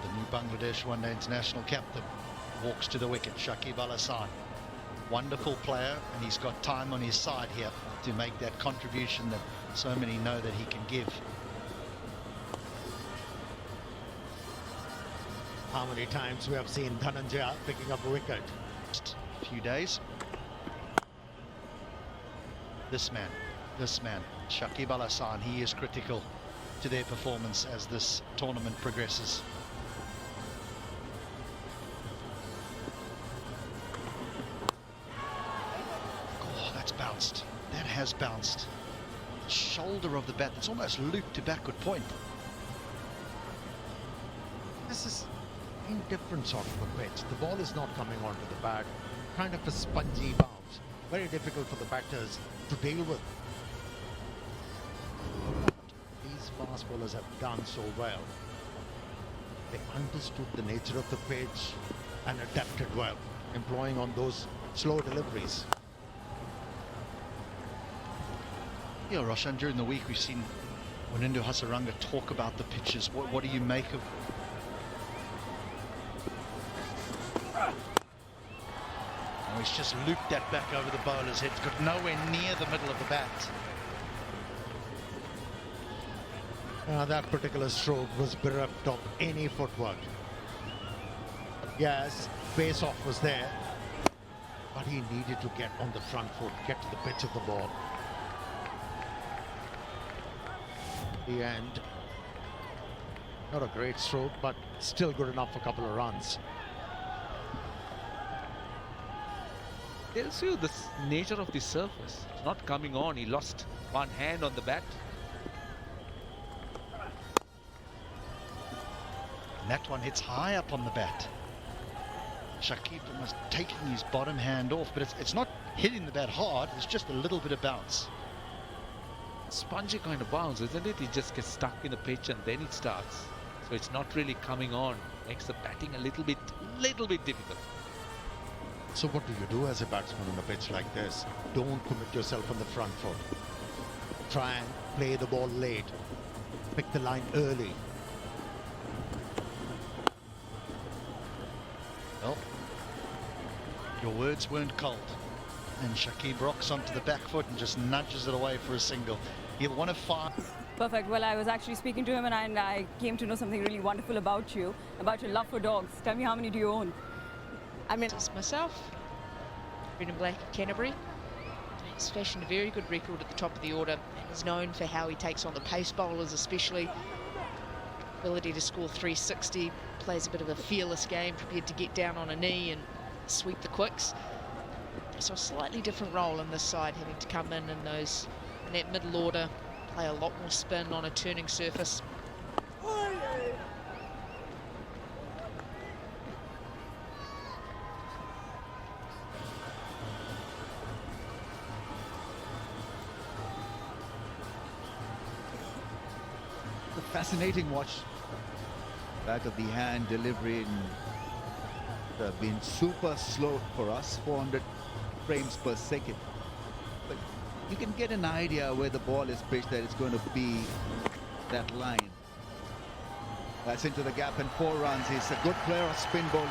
the new Bangladesh one-day international captain, walks to the wicket. Shakibalhasan, wonderful player, and he's got time on his side here to make that contribution that so many know that he can give. How many times we have seen Dhananjaya picking up a wicket? A few days. This man, Shakibalhasan, he is critical to their performance as this tournament progresses. Oh, that's bounced. That has bounced. The shoulder of the bat, it's almost looped to backward point. This is indifferent sort of a pitch. The ball is not coming onto the bat. Kind of a spongy bounce. Very difficult for the batters to deal with. These fast bowlers have done so well. They understood the nature of the pitch and adapted well, employing on those slow deliveries. Yeah, Roshan, during the week we've seen Wanindu Hasaranga talk about the pitches. What do you make of he's just looped that back over the bowler's head. It's got nowhere near the middle of the bat. That particular stroke was bereft of any footwork. Yes, face-off was there, but he needed to get on the front foot, get to the pitch of the ball. The end. Not a great stroke, but still good enough for a couple of runs. Tells you the nature of the surface. It's not coming on. He lost one hand on the bat. And that one hits high up on the bat. Shakib almost taking his bottom hand off, but it's not hitting the bat hard. It's just a little bit of bounce. Spongy kind of bounce, isn't it? He just gets stuck in the pitch and then it starts. So it's not really coming on. Makes the batting a little bit difficult. So what do you do as a batsman on a pitch like this? Don't commit yourself on the front foot. Try and play the ball late. Pick the line early. Well, your words weren't cold. And Shakib rocks onto the back foot and just nudges it away for a single. He'll want to fire. Perfect. Well, I was actually speaking to him and I came to know something really wonderful about you, about your love for dogs. Tell me, how many do you own? I mean, it's myself, red and black at Canterbury. He's fashioned a very good record at the top of the order and is known for how he takes on the pace bowlers, especially ability to score 360, plays a bit of a fearless game, prepared to get down on a knee and sweep the quicks. So a slightly different role in this side, having to come in that middle order, play a lot more spin on a turning surface. A fascinating watch. Back of the hand delivery and been super slow for us, 400 frames per second. But you can get an idea where the ball is pitched, that it's going to be that line. That's into the gap and 4 runs. He's a good player of spin bowling.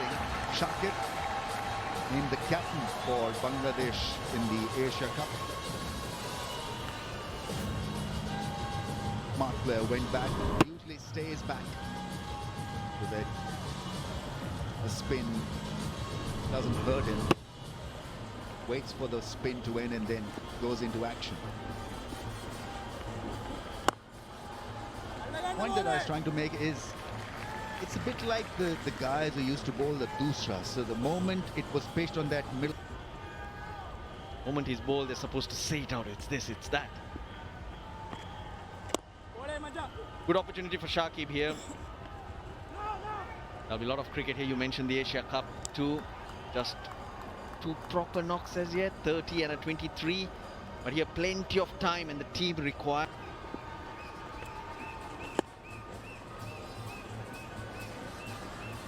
Shakib, named the captain for Bangladesh in the Asia Cup. Smart player, went back, usually stays back so that the spin doesn't hurt him. Waits for the spin to end and then goes into action. The point that I was trying to make is it's a bit like the guys who used to bowl the doosra. So the moment it was pitched on that middle, Moment he's bowled, they're supposed to say it out. It's this, it's that. Good opportunity for Shakib here. There'll be a lot of cricket here. You mentioned the Asia Cup too. Just 2 proper knocks as yet, 30 and a 23. But here plenty of time and the team required.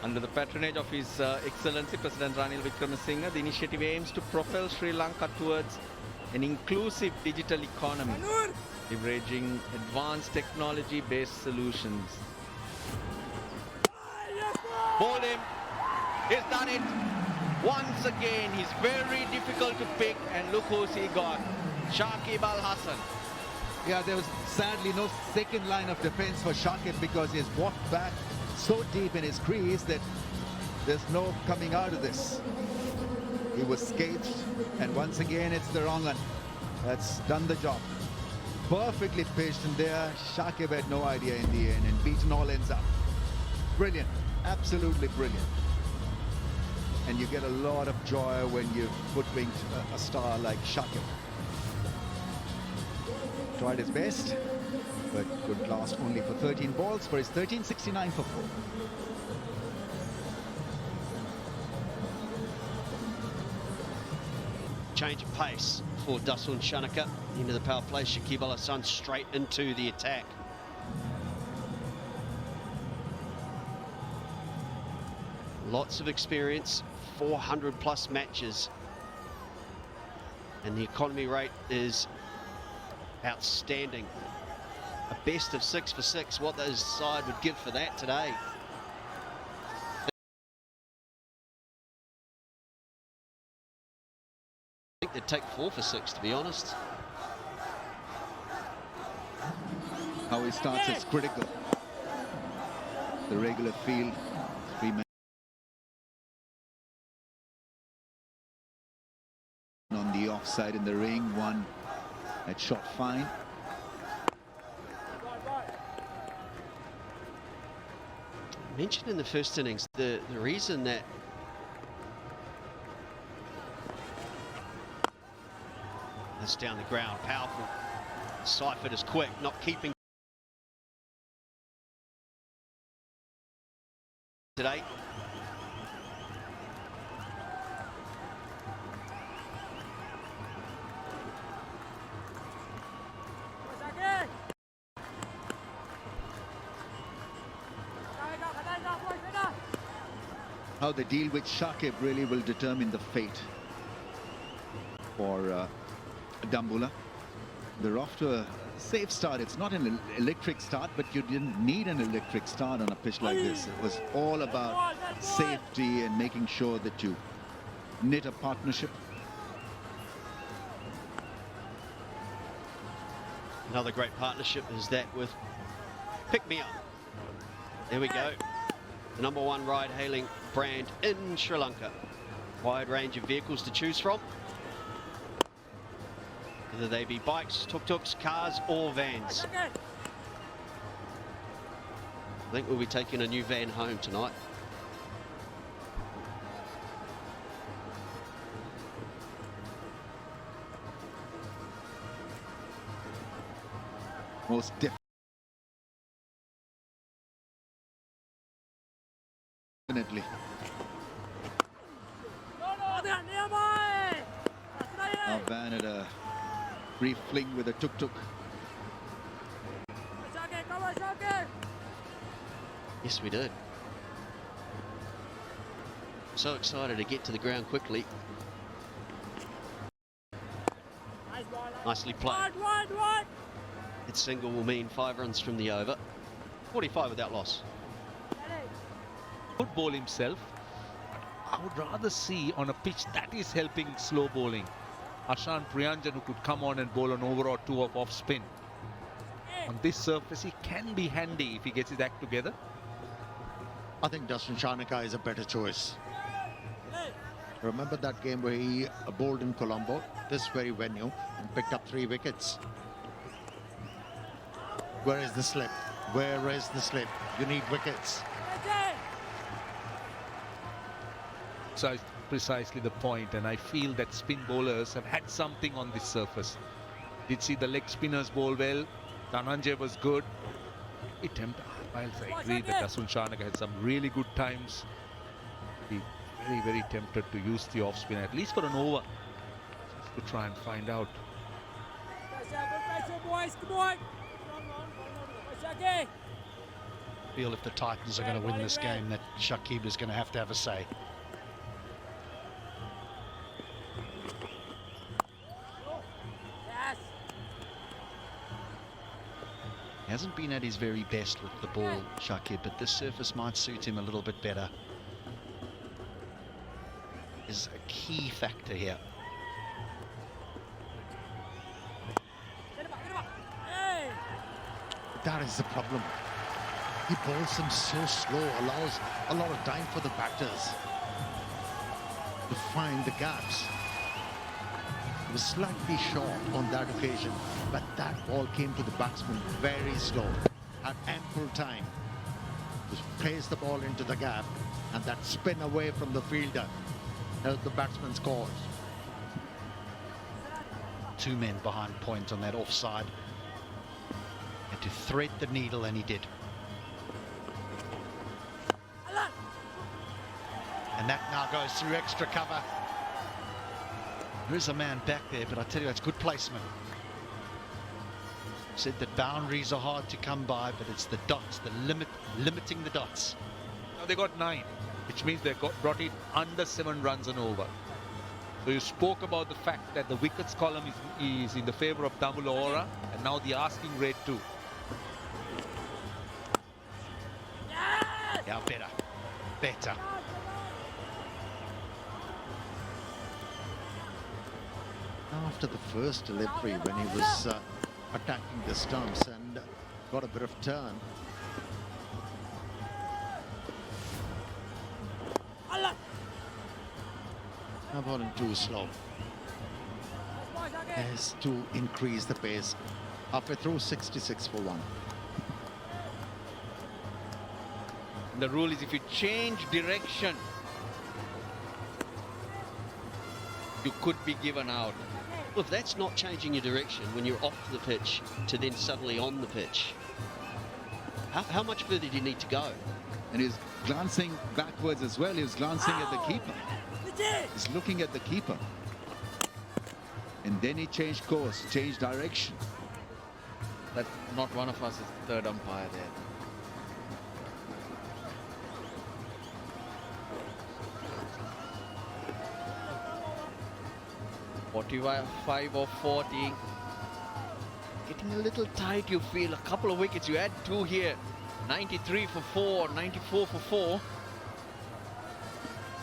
Under the patronage of His Excellency President Ranil Wickremesinghe, the initiative aims to propel Sri Lanka towards an inclusive digital economy, leveraging advanced technology-based solutions. Bowled him. He's done it. Once again, he's very difficult to pick, and look who's he got. Shakibalhasan. Yeah, there was sadly no second line of defense for Shakib because he has walked back so deep in his crease that there's no coming out of this. He was scathed, and once again it's the wrong one. That's done the job. Perfectly pitched, and there Shakib had no idea in the end, and beaten all ends up. Brilliant, absolutely brilliant. And you get a lot of joy when you've hoodwinked a star like Shakib. Tried his best, but could last only for 13 balls for his 1369 for 4. Change of pace for Dasun Shanaka into the power play. Shakibalhasan straight into the attack. Lots of experience, 400 plus matches, and the economy rate is outstanding. A best of 6 for 6, what those side would give for that today. I think they'd take 4 for 6, to be honest. How he starts is critical. The regular field, 3 men on the offside in the ring, 1 at shot fine. Mentioned in the first innings, the reason that that's down the ground, powerful. Seifert is quick, not keeping today. How they deal with Shakib really will determine the fate for Dambulla. They're off to a safe start. It's not an electric start, but you didn't need an electric start on a pitch like this. It was all about safety and making sure that you knit a partnership. Another great partnership is that with Pick Me Up. There we go. The #1 ride-hailing brand in Sri Lanka. Wide range of vehicles to choose from. Whether they be bikes, tuk-tuks, cars or vans. I think we'll be taking a new van home tonight. Most definitely. Our van had a brief fling with a tuk-tuk. Yes, we did. So excited to get to the ground quickly. Nicely played. That single will mean 5 runs from the over. 45 without loss. Could bowl himself. I would rather see on a pitch that is helping slow bowling Hasan Priyanjan, who could come on and bowl an over or 2 of off spin. On this surface he can be handy if he gets his act together. I think Dasun Shanaka is a better choice. Remember that game where he bowled in Colombo, this very venue, and picked up 3 wickets. Where is the slip? Where is the slip? You need wickets. So precisely the point, and I feel that spin bowlers have had something on this surface. Did see the leg spinners bowl well. Dhananjay was good. I agree that Dasun Shanaka had some really good times. Be very, very tempted to use the off spin at least for an over, just to try and find out. I feel if the Titans are going to win this game, that Shakib is going to have a say. Hasn't been at his very best with the ball, Shakib, but this surface might suit him a little bit better. Is a key factor here. That is the problem. He bowls them so slow, allows a lot of time for the batters to find the gaps. He was slightly short on that occasion, but that ball came to the batsman very slow, had ample time to place the ball into the gap, and that spin away from the fielder helped the batsman's cause. 2 men behind point on that offside. Had to thread the needle, and he did. And that now goes through extra cover. There is a man back there, but I tell you, it's good placement. Said that boundaries are hard to come by, but it's the dots, the limiting the dots. Now they got 9, which means they brought it under 7 runs and over. So you spoke about the fact that the wickets column is in the favor of Dambulla, and now the asking rate too. Yeah, better. After the first delivery, when he was attacking the stumps and got a bit of turn. How about him too slow? Has to increase the pace. Halfway through, 66 for 1. The rule is if you change direction, you could be given out. Well, if that's not changing your direction when you're off the pitch to then suddenly on the pitch, how much further do you need to go? And he's glancing backwards as well. He was glancing at the keeper. He's looking at the keeper. And then he changed course, changed direction. That not one of us is the third umpire there. .45 or 40. Getting a little tight, you feel. A couple of wickets, you add 2 here. 93 for 4, 94 for 4.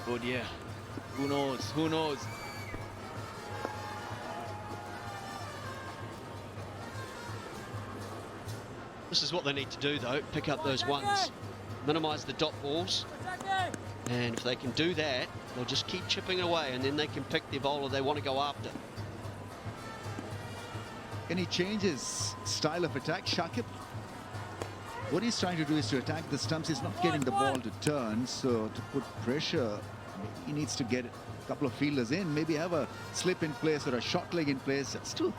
Oh dear. Who knows? Who knows? This is what they need to do, though. Pick up those ones. Minimise the dot balls. And if they can do that, they'll just keep chipping away, and then they can pick the bowler they want to go after. Can he change his style of attack, Shakib? What he's trying to do is to attack the stumps. He's not getting the ball to turn, so to put pressure, he needs to get a couple of fielders in, maybe have a slip in place or a short leg in place, just to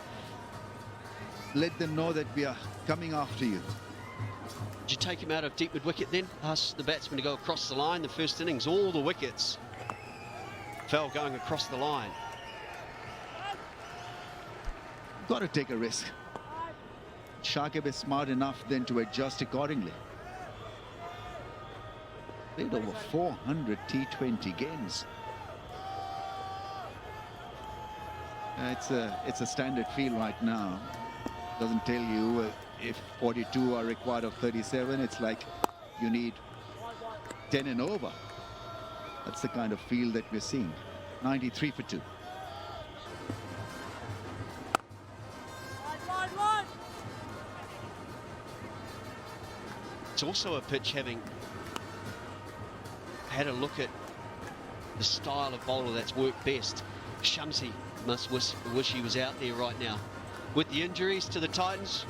let them know that we are coming after you. Did you take him out of deep mid wicket then? Ask the batsman to go across the line. The first innings, all the wickets fell going across the line. Got to take a risk. Shakib is smart enough then to adjust accordingly. Played over 400 T20 games. It's a standard field right now. Doesn't tell you if 42 are required of 37. It's like you need 10 and over. That's the kind of field that we're seeing. 93 for 2. It's also a pitch having had a look at the style of bowler that's worked best. Shamsi must wish he was out there right now. With the injuries to the Titans,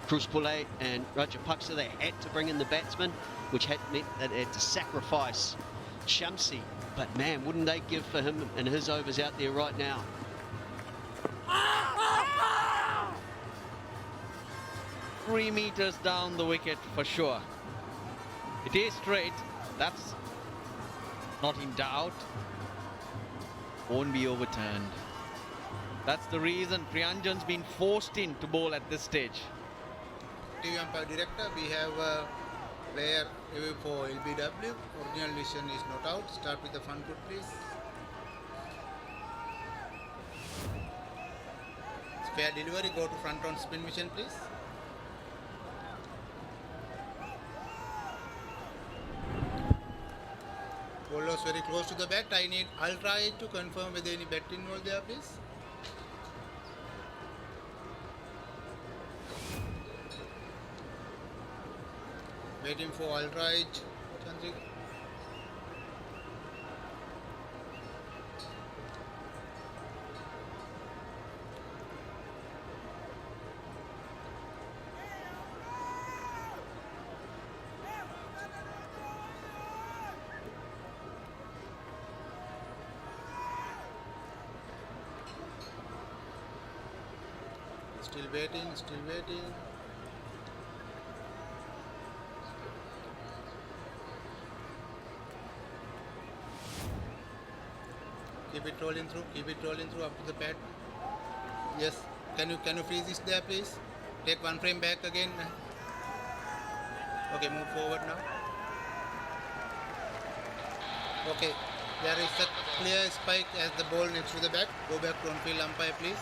Cruz Pule and Rajapaksa, they had to bring in the batsman, which had meant that they had to sacrifice Shamsi. But man, wouldn't they give for him and his overs out there right now? 3 meters down the wicket for sure. It is straight. That's not in doubt. Won't be overturned. That's the reason Priyanjan's been forced in to bowl at this stage. TV umpire director, we have a player away for LBW. Original decision is not out. Start with the front foot, please. Fair delivery, go to front on spin mission, please. Bowlers very close to the bat. I need ultra edge to confirm whether any bat involved there, please. Waiting for ultra edge, Chandrik. Still waiting, still waiting. Keep it rolling through up to the pad. Yes, can you freeze this there, please? Take one frame back again. Okay, move forward now. Okay, there is a clear spike as the ball next to the bat. Go back to on-field umpire, please.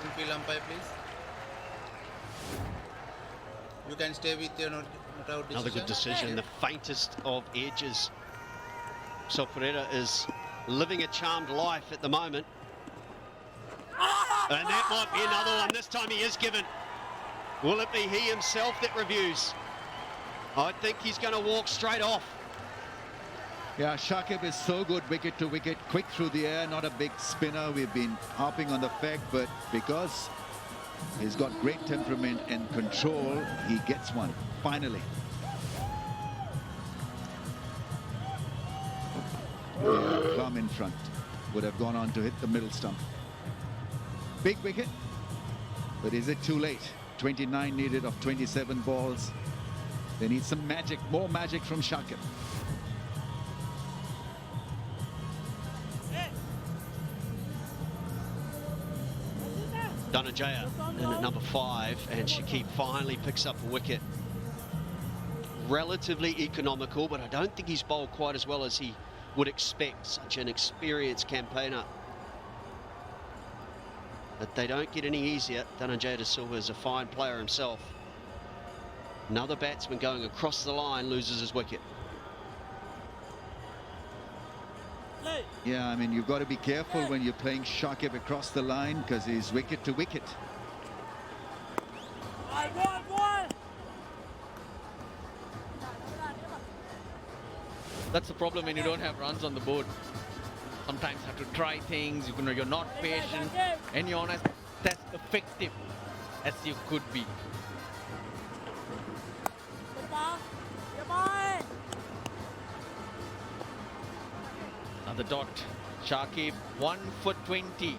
On-field umpire, please. You can stay with your not out decision. Another good decision, the faintest of edges. So Pereira is living a charmed life at the moment. And that might be another one. This time he is given. Will it be he himself that reviews? I think he's going to walk straight off. Yeah, Shakib is so good wicket to wicket, quick through the air, not a big spinner. We've been harping on the fact, but because he's got great temperament and control, he gets one, finally. Yeah, Plum in front. Would have gone on to hit the middle stump. Big wicket, but is it too late? 29 needed of 27 balls. They need some magic, more magic from Shakib. Dhananjaya in at number 5, and Shakib finally picks up a wicket. Relatively economical, but I don't think he's bowled quite as well as he would expect. Such an experienced campaigner. But they don't get any easier. Dhananjaya De Silva is a fine player himself. Another batsman going across the line loses his wicket. Yeah, I mean, you've got to be careful when you're playing Shakib across the line because he's wicket to wicket. That's the problem when you don't have runs on the board. Sometimes you have to try things, you're not patient, and you're honest, that's effective as you could be. Another dot. Shakib, 1 for 20.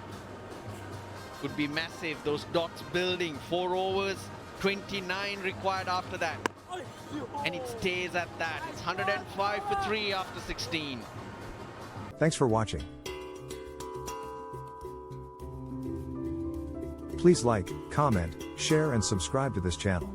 Could be massive, those dots building. 4 overs, 29 required after that. And it stays at that. It's 105 for 3 after 16. Thanks for watching. Please like, comment, share and subscribe to this channel.